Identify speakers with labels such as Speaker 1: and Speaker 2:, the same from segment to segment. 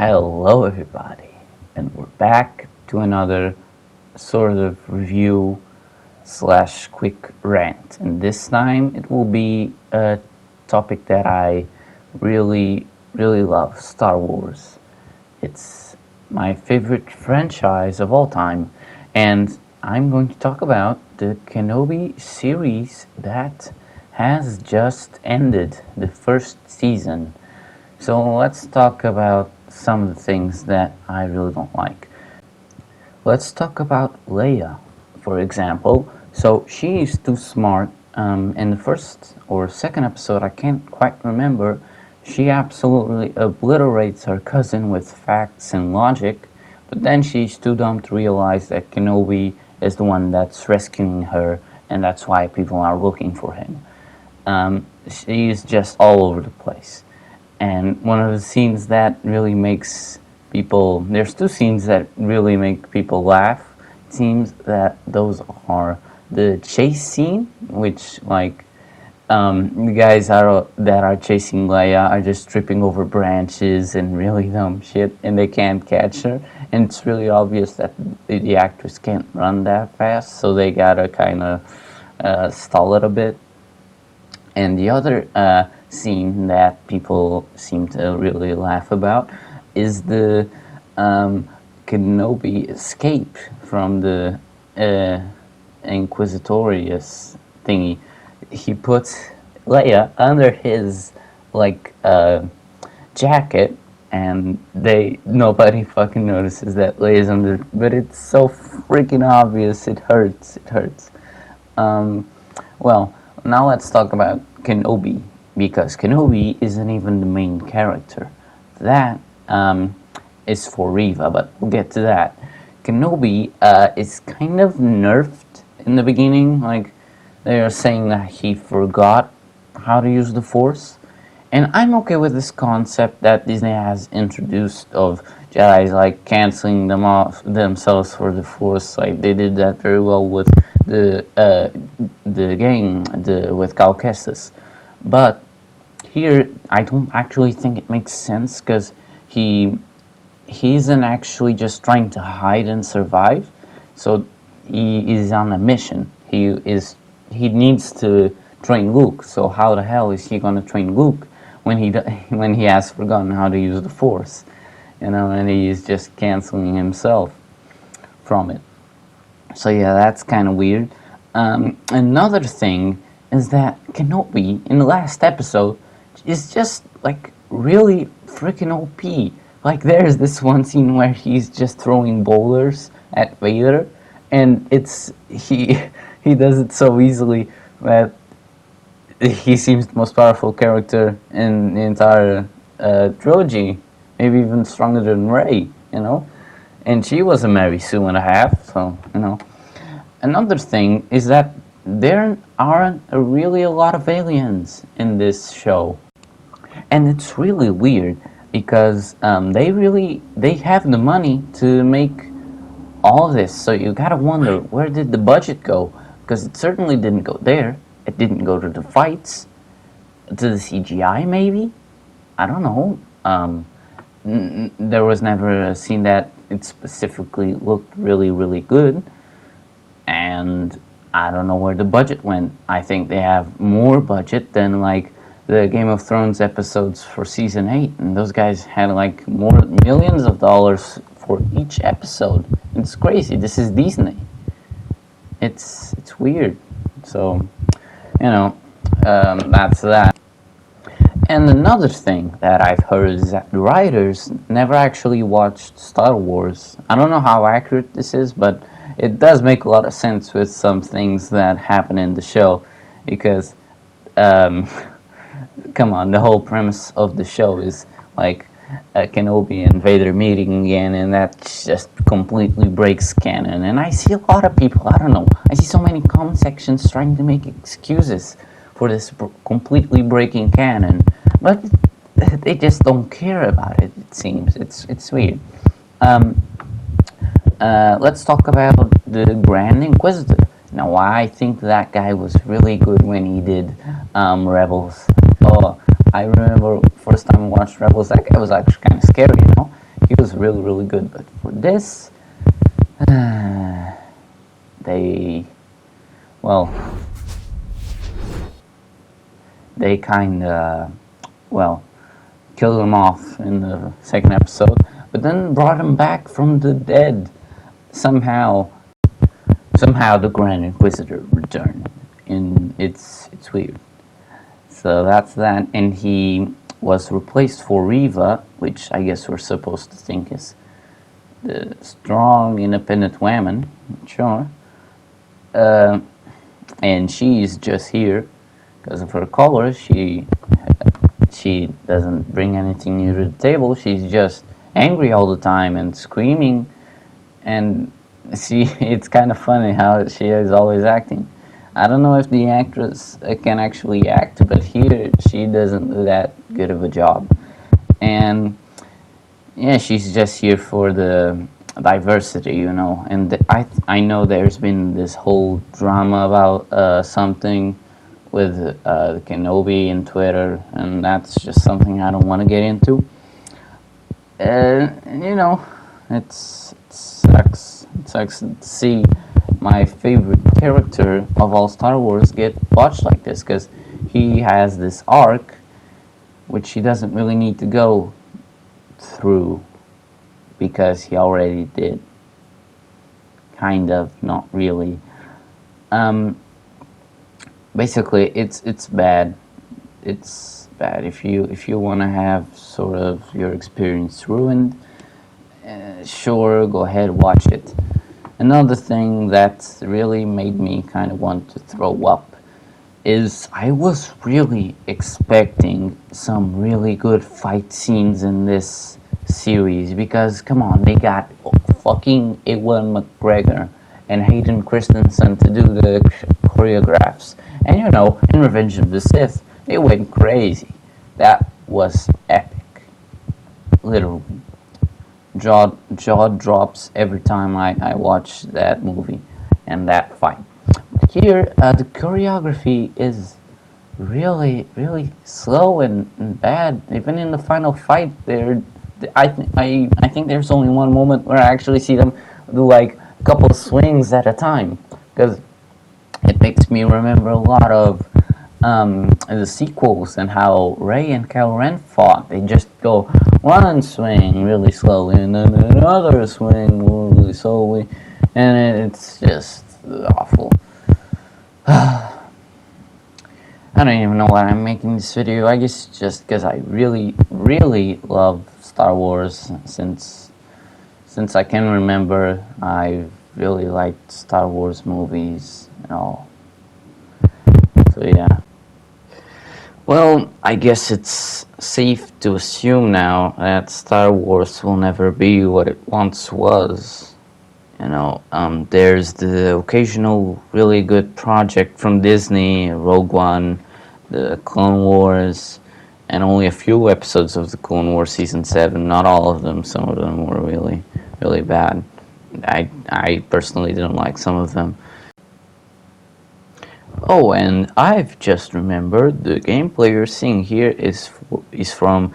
Speaker 1: Hello, everybody, and we're back to another sort of review slash quick rant. And this time it will be a topic that I really love, Star Wars. It's my favorite franchise of all time, and I'm going to talk about the Kenobi series that has just ended the first season. So let's talk about some of the things that I really don't like. Let's talk about Leia, for example. So she is too smart. In the first or second episode, I can't quite remember, she absolutely obliterates her cousin with facts and logic, but then she's too dumb to realize that Kenobi is the one that's rescuing her, and that's why people are looking for him. She's just all over the place. And one of the scenes that really makes people... There's two scenes that really make people laugh. It seems that those are the chase scene, which, the guys that are chasing Leia are just tripping over branches and really dumb shit, and they can't catch her. And it's really obvious that the actress can't run that fast, so they gotta kind of stall it a bit. And the other scene that people seem to really laugh about is the Kenobi escape from the Inquisitorius thingy. He puts Leia under his jacket, and nobody fucking notices that Leia's under, but it's so freaking obvious. It hurts. Well, now let's talk about Kenobi, because Kenobi isn't even the main character. That is for Reva, but we'll get to that. Kenobi is kind of nerfed in the beginning. They are saying that he forgot how to use the Force. And I'm okay with this concept that Disney has introduced of Jedi's canceling themselves for the Force. They did that very well with the game with Cal Kestis. But here, I don't actually think it makes sense, because he isn't actually just trying to hide and survive. So he is on a mission. He needs to train Luke. So how the hell is he gonna train Luke when he has forgotten how to use the Force? And he is just canceling himself from it. So yeah, that's kind of weird. Another thing is that Kenobi in the last episode is just really freaking OP. There's this one scene where he's just throwing boulders at Vader, and he does it so easily that he seems the most powerful character in the entire trilogy, maybe even stronger than Rey, and she was a Mary Sue and a half, so, Another thing is that there aren't really a lot of aliens in this show, and it's really weird, because they have the money to make all of this, so you gotta wonder, where did the budget go? Because it certainly didn't go there. It didn't go to the fights, to the CGI maybe? I don't know. There was never a scene that it specifically looked really good, and I don't know where the budget went. I think they have more budget than the Game of Thrones episodes for season 8, and those guys had more millions of dollars for each episode. It's crazy. This is Disney. It's weird. So, that's that. And another thing that I've heard is that the writers never actually watched Star Wars. I don't know how accurate this is, but it does make a lot of sense with some things that happen in the show, because come on, the whole premise of the show is Kenobi and Vader meeting again, and that just completely breaks canon. And I see a lot of people, I don't know, I see so many comment sections trying to make excuses for this completely breaking canon, but they just don't care about it. It seems it's weird. Let's talk about the Grand Inquisitor. Now, I think that guy was really good when he did Rebels. Oh, I remember first time I watched Rebels, that guy was actually kind of scary, He was really, really good. But for this, they, well, they kind of, well, killed him off in the second episode, but then brought him back from the dead. Somehow the Grand Inquisitor returned, and it's weird. So that's that, and he was replaced for Riva, which I guess we're supposed to think is the strong, independent woman, sure. And she's just here because of her color. She doesn't bring anything new to the table. She's just angry all the time and screaming, and it's kind of funny how she is always acting. I don't know if the actress can actually act, but here she doesn't do that good of a job. And yeah, she's just here for the diversity, you know. And I know there's been this whole drama about something with Kenobi and Twitter, and that's just something I don't want to get into. You know, it sucks. It sucks to see my favorite character of all Star Wars get botched like this, because he has this arc which he doesn't really need to go through because he already did. Kind of, not really. Basically, it's bad. It's bad if you want to have sort of your experience ruined. Sure, go ahead, watch it. Another thing that really made me kind of want to throw up is I was really expecting some really good fight scenes in this series, because come on, they got fucking Ewan McGregor and Hayden Christensen to do the choreographs. And you know, in Revenge of the Sith, they went crazy. That was epic. Literally. Jaw drops every time I watch that movie and that fight. But here, the choreography is really, really slow and bad. Even in the final fight, I think there's only one moment where I actually see them do like a couple swings at a time, because it makes me remember a lot of the sequels and how Rey and Kylo Ren fought. They just go one swing really slowly and then another swing really slowly, and it's just awful. I don't even know why I'm making this video. I guess just because I really, really love Star Wars. Since I can remember, I've really liked Star Wars movies and all. So yeah. Well, I guess it's safe to assume now that Star Wars will never be what it once was. You know, there's the occasional really good project from Disney, Rogue One, the Clone Wars, and only a few episodes of the Clone Wars Season 7. Not all of them. Some of them were really, really bad. I personally didn't like some of them. Oh, and I've just remembered the gameplay you're seeing here is from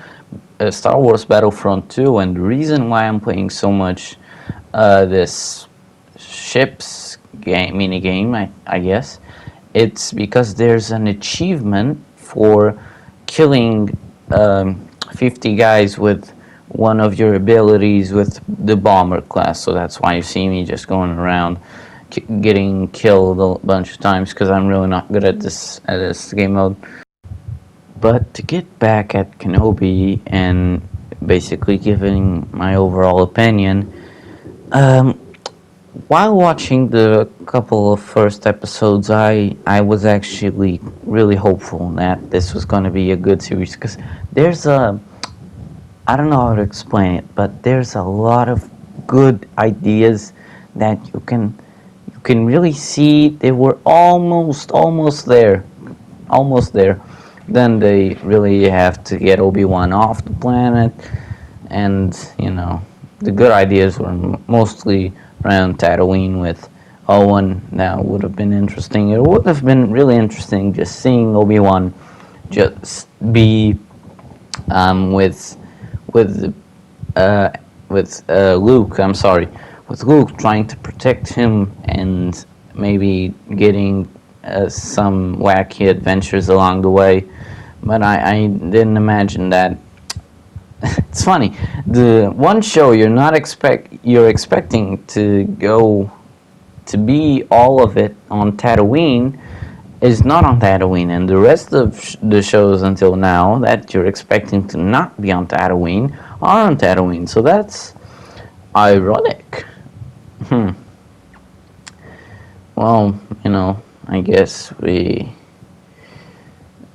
Speaker 1: Star Wars Battlefront 2, and the reason why I'm playing so much this ships game mini game, I guess, it's because there's an achievement for killing 50 guys with one of your abilities with the bomber class. So that's why you see me just going around getting killed a bunch of times, because I'm really not good at this game mode. But to get back at Kenobi and basically giving my overall opinion, while watching the couple of first episodes, I was actually really hopeful that this was going to be a good series, because there's I don't know how to explain it, but there's a lot of good ideas that you can really see. They were almost there. Then they really have to get Obi-Wan off the planet, and you know, the good ideas were mostly around Tatooine with Owen. That would have been interesting. It would have been really interesting just seeing Obi-Wan just be with Luke. I'm sorry, with Luke trying to protect him and maybe getting some wacky adventures along the way. But I didn't imagine that. It's funny. The one show you're expecting to go to be all of it on Tatooine is not on Tatooine, and the rest of the shows until now that you're expecting to not be on Tatooine are on Tatooine. So that's ironic. Well, I guess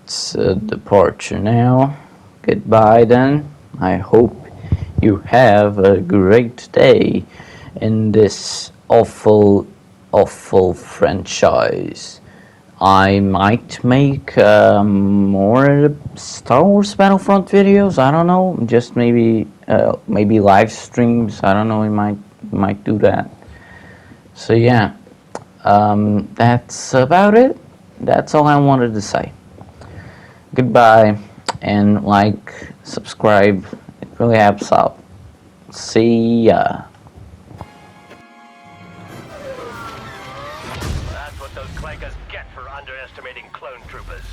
Speaker 1: it's a departure now. Goodbye then. I hope you have a great day in this awful, awful franchise. I might make more Star Wars Battlefront videos. I don't know. Just maybe live streams. I don't know. We might do that. So yeah, that's about it. That's all I wanted to say. Goodbye, and subscribe. It really helps out. See ya.
Speaker 2: That's what those clankers get for underestimating clone troopers.